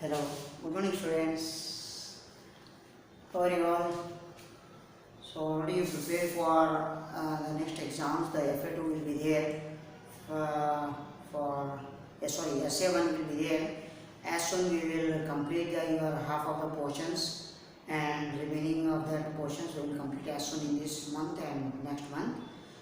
Hello, good morning students. How are you all? So already you prepare for the next exams. The FA2 will be there SA1 will be there. As soon we will complete your half of the portions, and remaining of that portions we will complete as soon in this month and next month.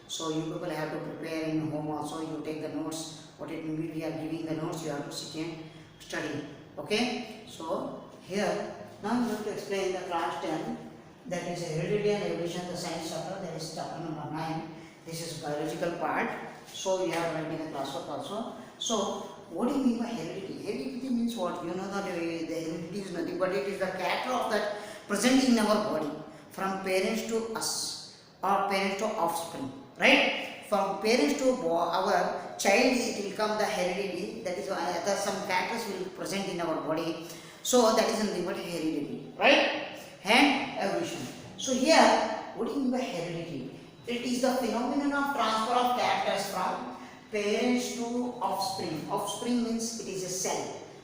So you people have to prepare in home also. You take the notes. What it will be, we are giving the notes. You have to sit and study. Okay, so here now I'm going to explain the class 10, that is heredity and evolution, the science chapter, that is chapter number 9. This is biological part, so you have written the classwork also. So what do you mean by heredity? Heredity means what? You know that the heredity is nothing but it is the character of that present in our body from parents to us or parents to offspring, right? From parents to our child, it will come the heredity, that is why some characters will be present in our body, so that is nothing but heredity, right? And evolution. So here, what do you mean by heredity? It is the phenomenon of transfer of characters from parents to offspring. Offspring means it is a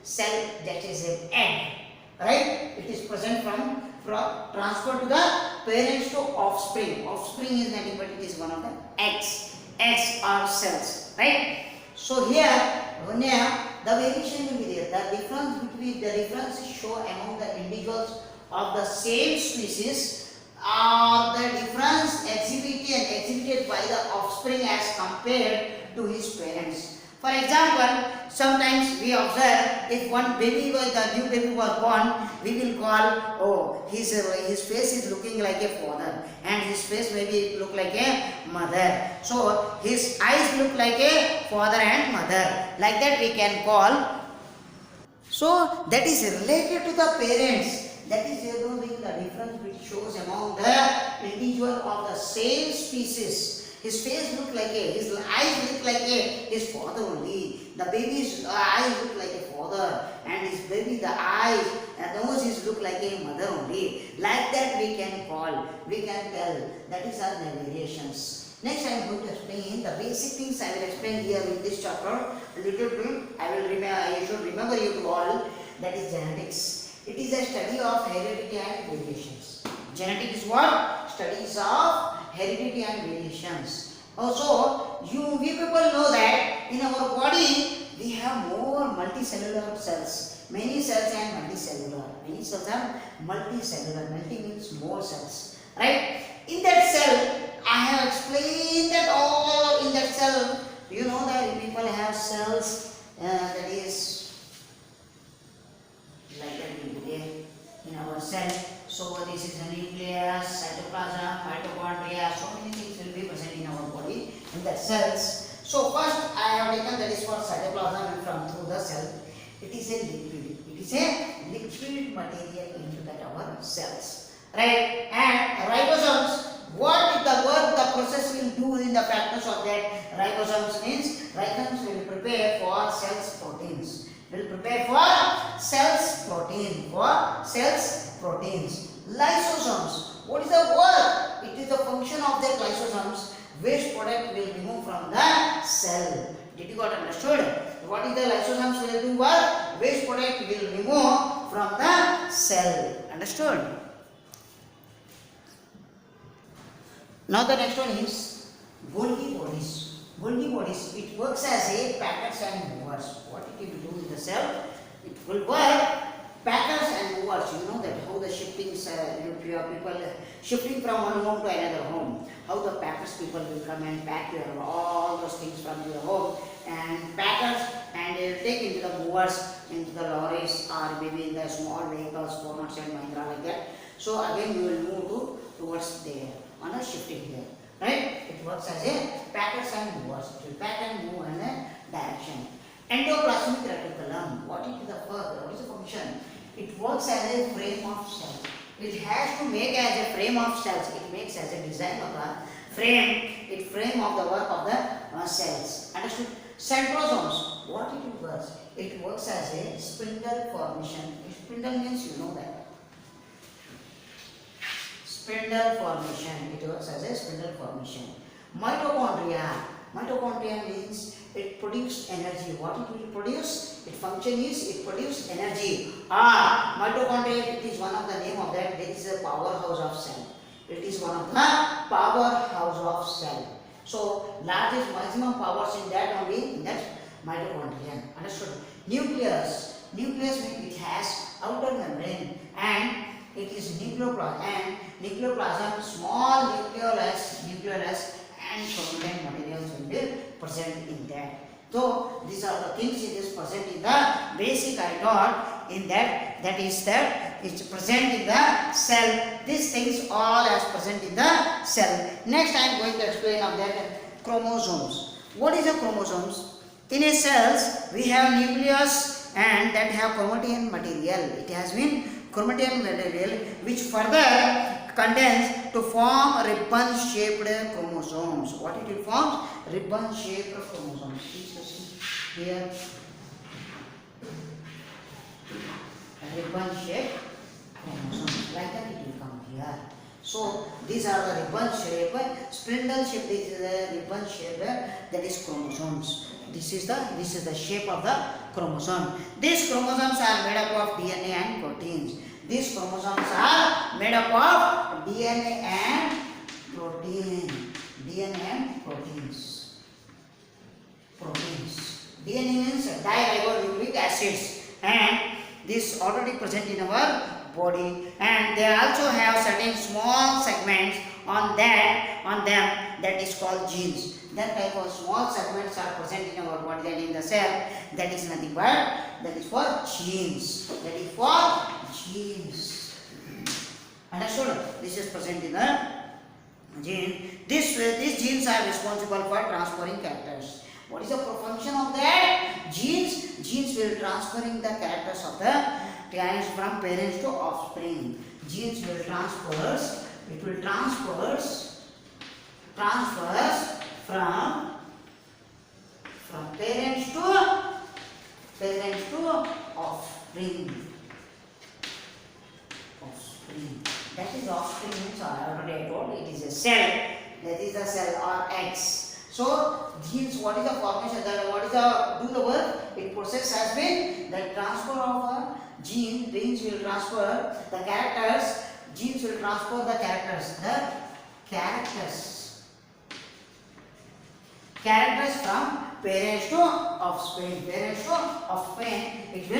cell that is an egg, right? It is present from transfer to the parents to offspring. Offspring is nothing but it is one of the eggs are cells, right? So here the variation will be there. The difference is shown among the individuals of the same species, or the difference exhibited by the offspring as compared to his parents. For example, sometimes we observe if one baby the new baby was born, we will call, oh, his face is looking like a father, and his face maybe look like a mother. So his eyes look like a father and mother. Like that we can call. So that is related to the parents. That is the difference which shows among the individual of the same species. His face look like his eyes look like his father only. The baby's eyes look like a father, and his baby, the eyes and nose look like a mother only. Like that we can tell. That is our variations. Next I am going to explain the basic things. I will explain here in this chapter. Little bit I should remember you to all. That is genetics. It is a study of heredity and variations. Genetics is what? Studies of heredity and variations. Also, we people know that in our body we have more multicellular cells. Many cells and multicellular. Many cells are multicellular. Multi means more cells. Right? In that cell, I have explained that all in that cell. You know that people have cells that is like that will be there in our cell. So this is a nucleus, cytoplasm, mitochondria, so many things will be present in our body in the cells. So first I have taken that is for cytoplasm, and from through the cell. It is a liquid. It is a liquid material into that our cells. Right? And ribosomes, what is the work the process will do in the factors of that ribosomes means ribosomes will prepare for cells proteins. Will prepare for cells proteins. Lysosomes, what is the work? It is the function of the lysosomes. Waste product will remove from the cell. Did you got understood? What is the lysosomes will do work? Waste product will remove from the cell. Understood? Now the next one is Golgi bodies. Golgi bodies, it works as a packers and movers. What it will do in the cell? It will work packers and movers. You know that how the people shifting from one home to another home. How the packers people will come and pack all those things from your home, and packers, and they will take into the movers, into the lorries, or maybe in the small vehicles, Fornuts and Mahindra, like that. So again you will move towards there on a shifting here. Right? It works as a packers and movers. It will pack and move in a direction. Endoplasmic reticulum. What is the function? It works as a frame of cells. It has to make as a frame of cells. It makes as a design of the frame. It frame of the work of the cells. Understood? Centrosomes. What it works? It works as a spindle formation. Spindle means you know that. Spindle formation. It works as a spindle formation. Mitochondria. Mitochondria means it produces energy. What it will produce? It function is it produces energy. Or mitochondria, it is one of the name of that. It is a powerhouse of cell. It is one of the powerhouse of cell. So largest maximum powers in that only in that mitochondria. Understood? Nucleus. Nucleus means it has outer membrane and it is nucleoplasm. And nucleoplasm, small nucleolus and chromatin materials will be present in that. So these are the things it is present in the basic I taught in that is that it's present in the cell. These things all as present in the cell. Next I am going to explain of that chromosomes. What is a chromosomes? In a cells we have nucleus and that have chromatin material. It has been chromatin material which further condense to form ribbon shaped chromosomes. What it will form? Ribbon shaped chromosomes. Here ribbon shaped chromosomes, like that it will come here. So these are the ribbon shaped, spindle shaped. This is the ribbon shaped, that is chromosomes. This is the shape of the chromosome. These chromosomes are made up of DNA and proteins. These chromosomes are made up of DNA and protein. DNA and proteins. DNA means diribonucleic acids, and this already present in our body, and they also have certain small segments on them that is called genes. That type of small segments are present in our body and in the cell. That is nothing but that is for genes. That is for genes. Understood? This is present in the gene. These genes are responsible for transferring characters. What is the function of that? Genes will transferring the characters of the genes from parents to offspring. Genes will transfers from parents to offspring. That is offspring means I already told it is a cell. That is the cell or eggs. So genes, what is the formation? What is the work? It process has been the transfer of a gene. Genes will transfer the characters. Genes will transfer the characters. Characters from parents to offspring. It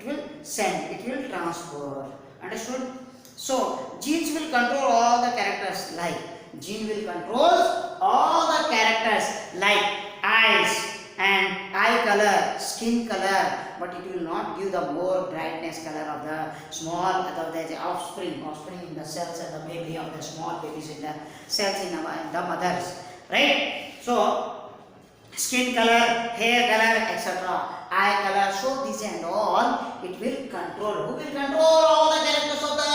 will send. It will transfer. Understood? So genes will control all the characters like. Gene will control all the characters like eyes and eye color, skin color, but it will not give the more brightness color of the small the offspring in the cells and the baby of the small babies in the cells in the mothers, right? So skin color, hair color, etc., eye color, so this and all it will control. Who will control all the characters of the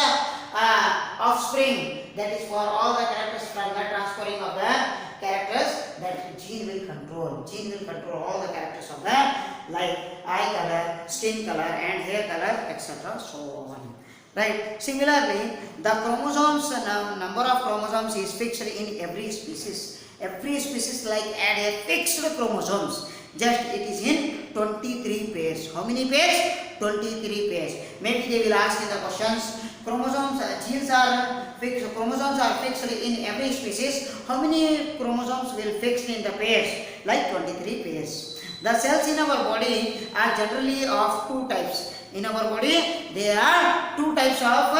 offspring? That is for all the characters from the transferring of the characters, that gene will control. Gene will control all the characters of the like eye color, skin color and hair color, etc. so on. Right. Similarly, the chromosomes, number of chromosomes is fixed in every species. Every species like add a fixed chromosomes. Just it is in 23 pairs. How many pairs? 23 pairs. Maybe they will ask in the questions. Chromosomes, genes are fixed. Chromosomes are fixed in every species. How many chromosomes will fixed in the pairs? Like 23 pairs. The cells in our body are generally of two types. In our body, there are two types of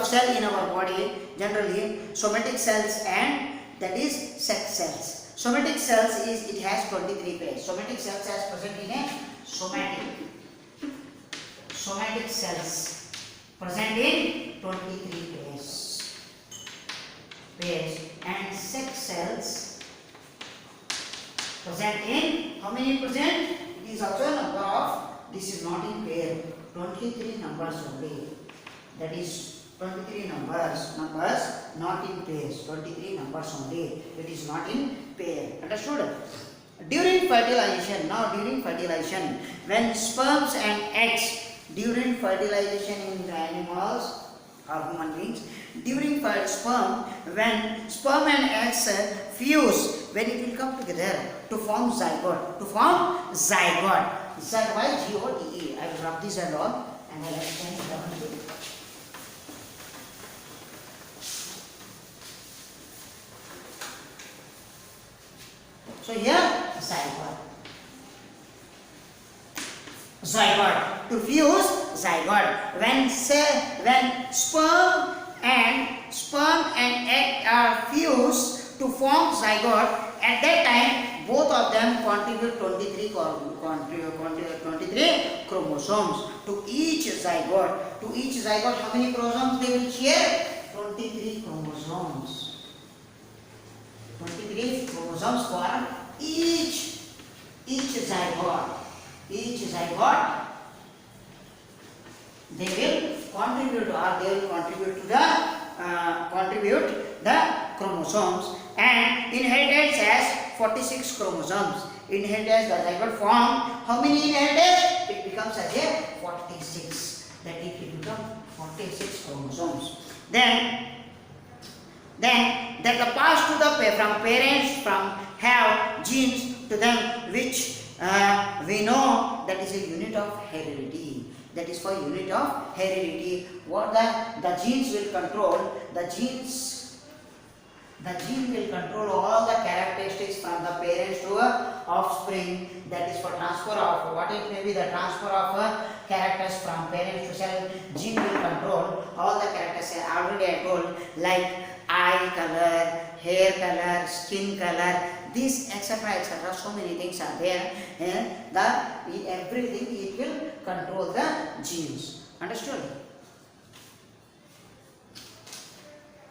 cell in our body. Generally, somatic cells and that is sex cells. Somatic cells is it has 23 pairs. Somatic cells as present in a somatic cells present in 23 pairs and sex cells present in how many present? It is also a number of, this is not in pair, 23 numbers only. That is 23 numbers not in pairs, 23 numbers only. It is not in pair. Understood? During fertilization, when sperms and eggs, during fertilization in the animals or human beings, during when sperm and eggs fuse when it will come together to form zygote. To form zygote. Z-Y-G-O-T-E. I will rub this and all and I will explain it. So here zygote. Zygote. To fuse zygote. When sperm and egg are fused to form zygote, at that time both of them contribute 23 chromosomes to each zygote. To each zygote, how many chromosomes they will share? 23 chromosomes. 23 chromosomes for each zygote. Each zygote they will contribute the chromosomes, and inheritance has 46 chromosomes. Inheritance, the zygote form how many inheritance? It becomes as a 46. That it will become 46 chromosomes. Then that the pass to the from parents have genes to them which we know that is a unit of heredity. That is for unit of heredity. What the genes will control? The gene will control all the characteristics from the parents to offspring. That is for transfer of what it may be, the transfer of characters from parents to cell. Gene will control all the characters. Already I told, like eye color, hair color, skin color, this etc. So many things are there. Everything it will control the genes. Understood?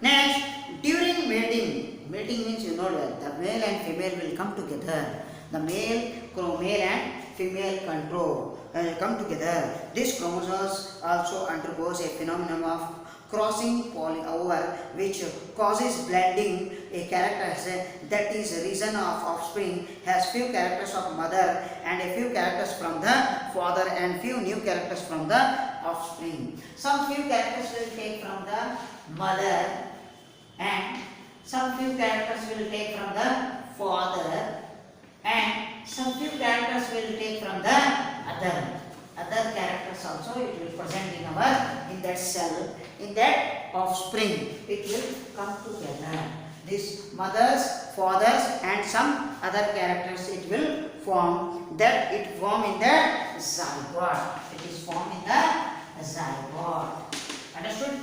Next, during mating means you know that the male and female will come together. The male and female come together. This chromosomes also undergoes a phenomenon of crossing over, which causes blending. A character that is a reason of offspring has few characters of mother and a few characters from the father and few new characters from the offspring. Some few characters will take from the mother and some few characters will take from the father and some few characters will take from the other characters also. It will present in that cell, in that offspring. It will come together. This mothers, fathers and some other characters it will form. That it form in the zygote. It is formed in the zygote. Understood?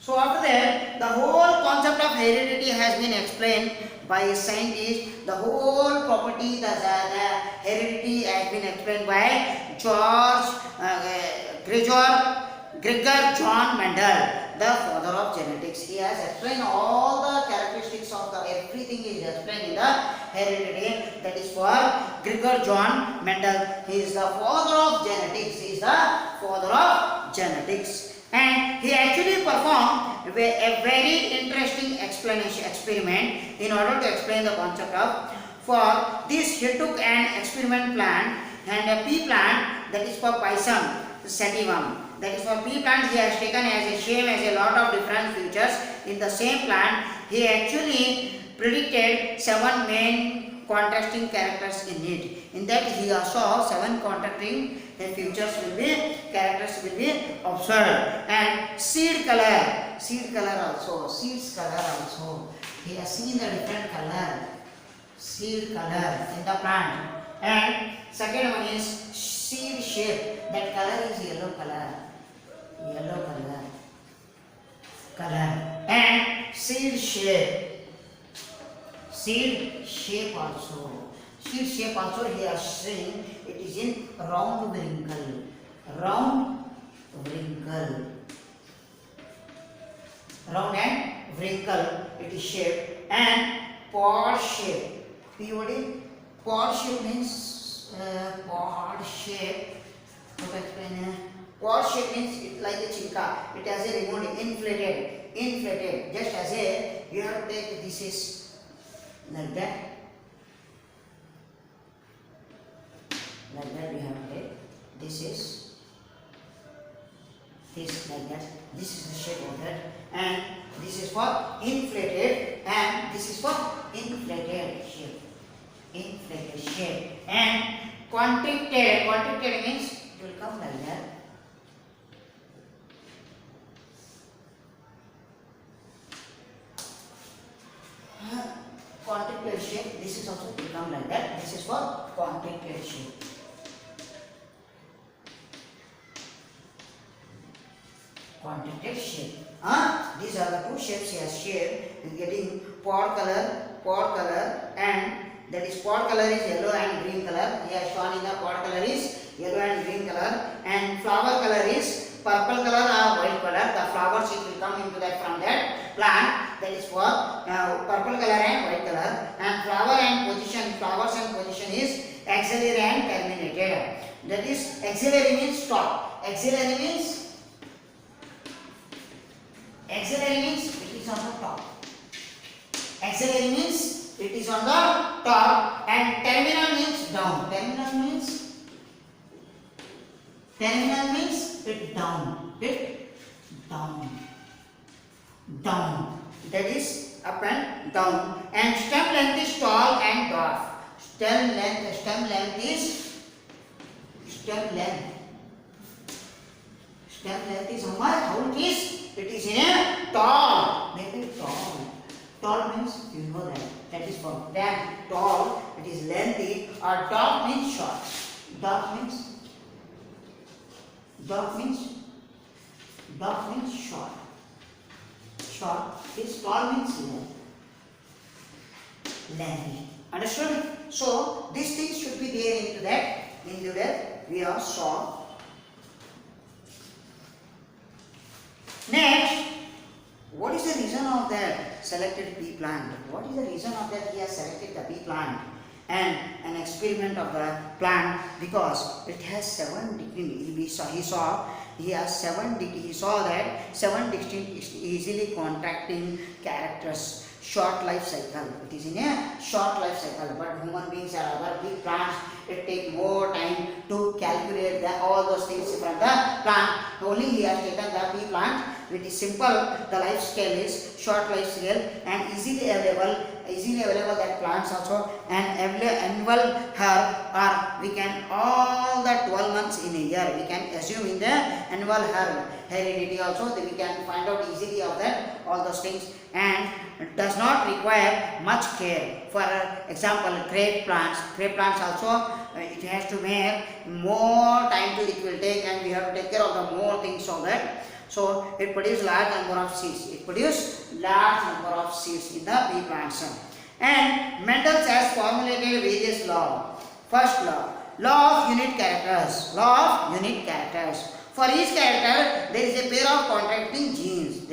So after that, the whole concept of heredity has been explained by a scientist. The whole property, the heredity has been explained by Gregor John Mendel, the father of genetics. He has explained all the characteristics of everything is explained in the heredity. That is for Gregor John Mendel. He is the father of genetics. And he actually performed a very interesting experiment in order to explain the concept of. For this, he took an experiment plant and a pea plant, that is for Pisum sativum. That is for pea plant, he has taken as a shape as a lot of different features. In the same plant, he actually predicted 7 main contrasting characters in it. In that, he saw 7 contrasting characters will be observed. And seeds color also. He has seen the different seed color in the plant. And second one is seed shape. That color is yellow color. And seed shape also. Seed shape also he has seen. It is in round wrinkle. Round and wrinkle it is shaped. And pod shape. POD. Pod shape means pod shape. How to explain? Pod shape means it like a chinka. It has a remote inflated. Just as a you have to take this is like that. Like that we have to take. This is like that. This is the shape of that. And This is for inflated, and this is for inflated shape. Inflated shape. And contracted. Contracted means it will come like that. Contracted shape. This is also become like that. This is for contracted shape. Contracted shape. These are the two shapes he has shared. Getting pod color, and that is pod color is yellow and green color. He has shown in the pod color is yellow and green color, and flower color is purple color or white color. The flower seed will come into that from that plant. That is for purple color and white color. And flower and position, flowers and position is axillary and terminated. That is axillary means top. Axillary means it is on the top. Axillary means it is on the top, and terminal means down. Terminal means it down. Down. That is up and down. And stem length is tall and dwarf. Stem length is how much? How it is? It is in a tall. Make it tall. Tall means you know that. That is for then tall. It is lengthy. Or dark means short. Dark means short. Short is tall means lengthy. Understood? So these things should be there into that we have saw. Next, what is the reason of that selected pea plant? What is the reason of that he has selected the pea plant and an experiment of the plant? Because it has 7 distinct. He saw that 7 distinct easily contracting characters. Short life cycle. It is in a short life cycle, but human beings or other big plants, it takes more time to calculate all those things from the plant. Only he has taken the pea plant. It is simple. The life scale is short life scale and easily available. That plants also and annual herb, or we can all the 12 months in a year. We can assume in the annual herb heredity also. We can find out easily of that all those things, and it does not require much care. For example, grape plants also it has to make more time it will take, and we have to take care of the more things of that. So it produces large number of seeds. In the pea plants. And Mendel has formulated various laws. First law of unit characters. For each character, there is a pair of contracting genes.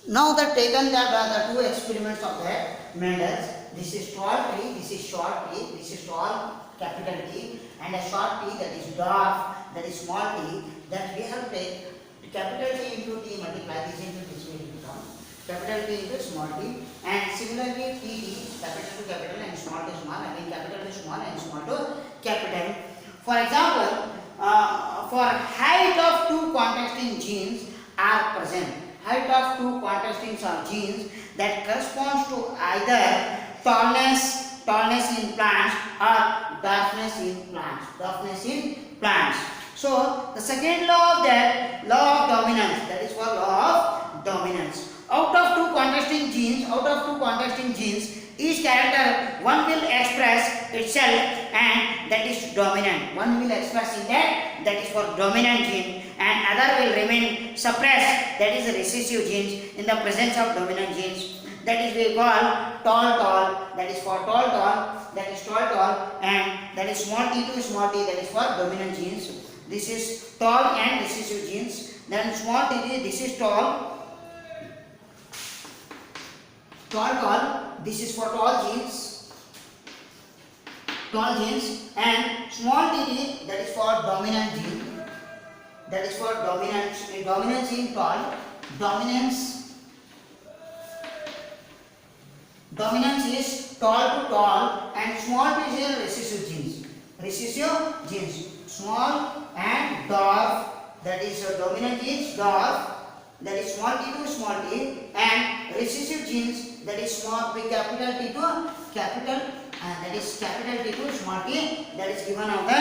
Now that taken the two experiments of that Mendel, this is tall tree, this is short tree, this is tall capital T, and a short t that is dwarf, that is small t, that we have taken capital T into T, multiply this into this way it become capital T into small t, and similarly T, capital to capital and small to small, again capital to small and small to capital. For example, for height of two contrasting genes are present. Height of two contrasting genes that corresponds to either tallness in plants or darkness in plants. So the second law of that, law of dominance, that is for law of dominance. Out of two contrasting genes, each character one will express itself, and that is dominant. One will express in that is for dominant gene, and other will remain suppressed, that is recessive genes in the presence of dominant genes. That is we call tall, that is for tall, and that is small t to small t, that is for dominant genes. This is tall and recessive genes. Then small t, this is tall, this is for tall genes, and small t, that is for dominant gene, that is for dominance in tall, dominance is tall to tall, and small t is recessive genes, small and dwarf, that is dominant genes dwarf, that is small t to small t, and recessive genes, that is small big capital T to capital, that is capital T to small t, that is given of the,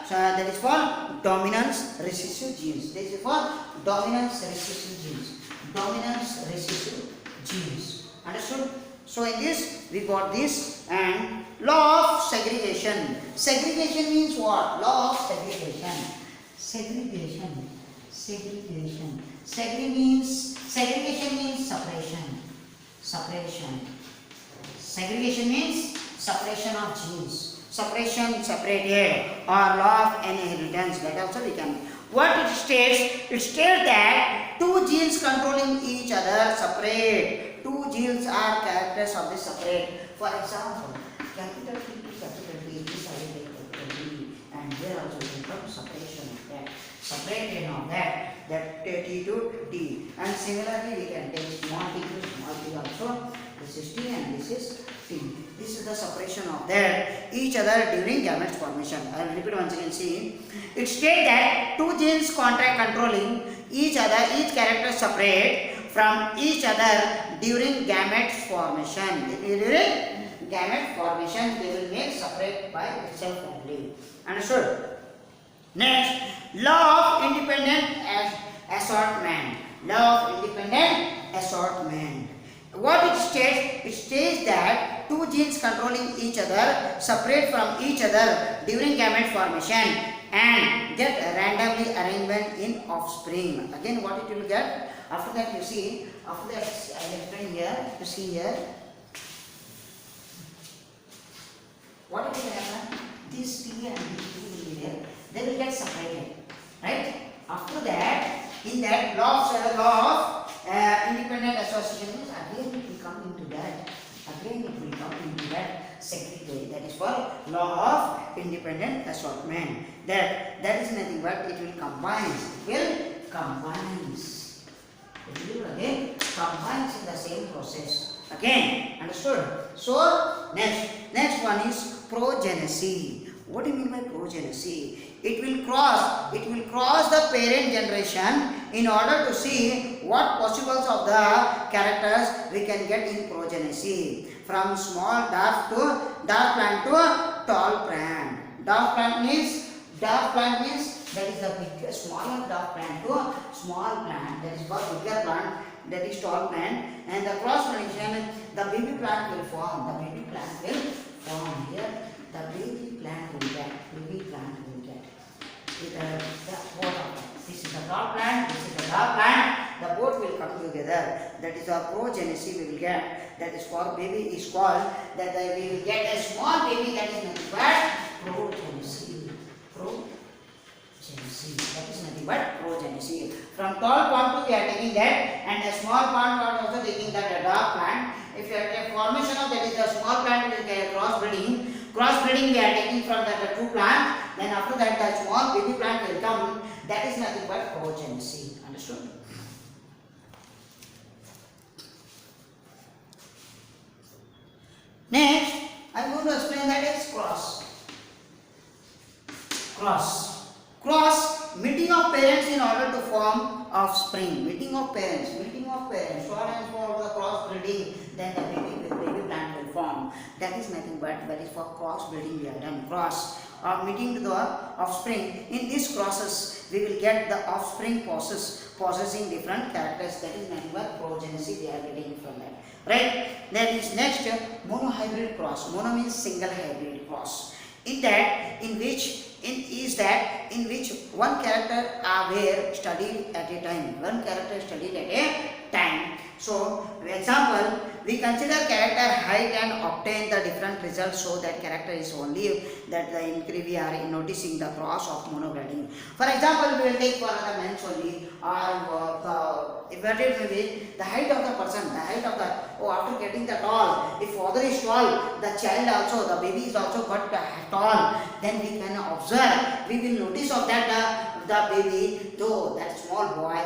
that is for dominance recessive genes. This is for dominance recessive genes. Dominance recessive genes. Understood? So in this we got this, and law of segregation. Segregation means what? Law of segregation. Segregation. Segregation. Segregation means separation. Separation. Segregation means separation of genes. Separation, separated, or law of inheritance. That also we can. What it states? It states that two genes controlling each other separate. Two genes are characters of the separate. For example, capital T to capital D, this I will take capital D, and here also we come separation of that. Separation of that T to D. And similarly, we can take small t to small t also. This is T and this is T. This is the separation of that each other during gametes formation. I will repeat once again. See, it states that two genes contract controlling each other, each character separate from each other during gametes formation. During gamete formation, they will make separate by itself only. Understood? Next, law of independent assortment. Law of independent assortment. What it states? It states that two genes controlling each other separate from each other during gamete formation and get randomly arrangement in offspring. Again, what it will get? After that, you see. After that, I will explain here. You see here. What will happen? These T and these T will be there. They will get separated, right? After that, in that law of independent association, again it will come into that. Again it will come into that segregate. That is for law of independent assortment. That is nothing but it will combine. It will combines. It will again combines in the same process. Again, understood? So next one is progenesis. What do you mean by progenesis? It will cross the parent generation in order to see what possibles of the characters we can get in progenesis. From small dark plant to tall plant. Dark plant means that is the bigger, smaller dark plant to small plant. That is called bigger plant. That is tall plant. And the cross relation, the baby plant will form. The baby plant will form here. The baby plant will get. This is the tall plant, this is the dark plant, the both will come together. That is the progenesis we will get. That is for baby is called, that we will get a small baby, that is nothing but progenesis. That is nothing but progenesis. From tall plant to we are taking that, and a small plant are also taking that dark plant. If you have a formation of that is the small plant will get crossbreeding. Crossbreeding we are taking from the two plants. Then after that the small baby plant will come. That is nothing but progenesis. Understood? Next, I am going to explain that is cross. Meeting of parents in order to form offspring. Meeting of parents. Short and for the crossbreeding, then the baby plant will form. That is nothing but that is for crossbreeding we are done. Meeting to the offspring. In these crosses, we will get the offspring possessing different characters. That is nothing but progenesis we are getting from that. Right? Then is next monohybrid cross. Mono means single hybrid cross. In which one character were studied at a time. So, for example, we consider character height and obtain the different results. So that character is only that the increase we are noticing the cross of monobreeding. For example, we will take for the men's only, or evaluate maybe the height of the person, after getting the tall. If father is tall, the child also, the baby is also got tall. Then we can observe. We will notice of that the baby, though that small boy,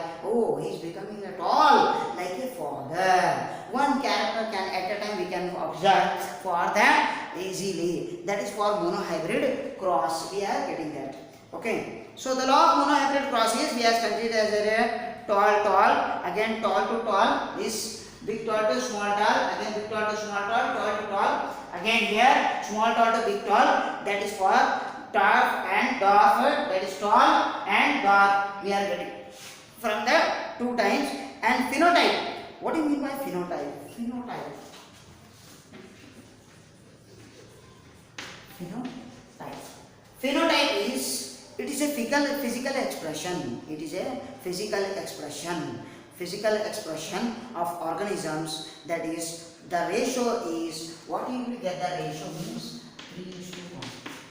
he is becoming tall like a father. One character can at a time we can observe for that easily. That is for monohybrid cross. We are getting that. Okay, so the law of monohybrid cross is we have considered as a tall, again tall to tall, this big tall to small tall, again big tall to small tall, tall to tall, again here small tall to big tall, that is for dark and dark, that is tall and dark. We are getting from the 2 times. And phenotype, what do you mean by phenotype? Phenotype is, it is a physical expression. It is a physical expression of organisms. That is, the ratio is, what you will get, the ratio means 3:1.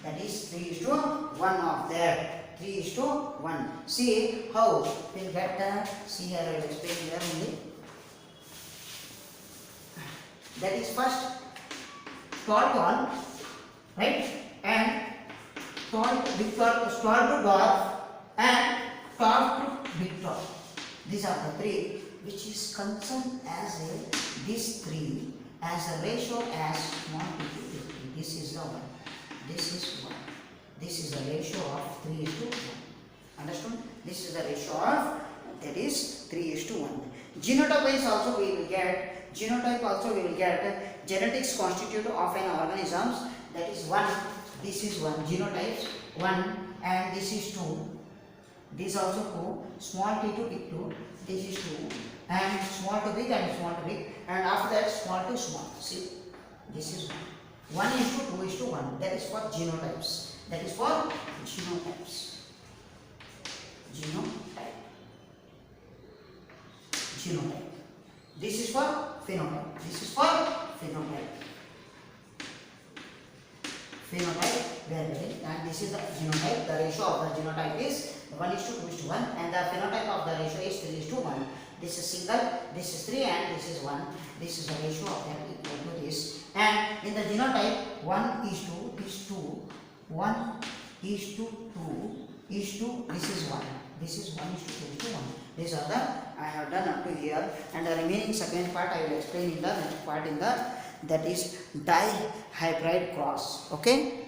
That is 3:1 of that. 3:1. See how we'll get the, see here I will explain here only. That is first tall, right? And tall to big tall to dwarf, and tall to big tall. These are the 3 which is concerned as a, this 3 as a ratio as 1 to 50. This is the 1. This is 1. This is the ratio of 3:1. Understood? This is the ratio of, that is 3:1. Genotype is also we will get. Genetics constitute of an organism. That is 1. This is 1. Genotypes 1, and this is 2. This also 2. Small t to big 2. This is 2, and small to big and small to big, and after that small to small. See, this is 1. 1:2:1. That is for genotypes. That is for genotypes. Genotype. This is for phenotype. And this is the genotype. The ratio of the genotype is 1:2:1, and the phenotype of the ratio is 3:1. This is single, this is 3, and this is 1. This is the ratio of them equal to this. And in the genotype, 1:2:2. 1:2:2, this is 1. This is 1:2:1. These are the, I have done up to here, and the remaining second part I will explain in the next part, in the, that is dihybrid cross. Okay.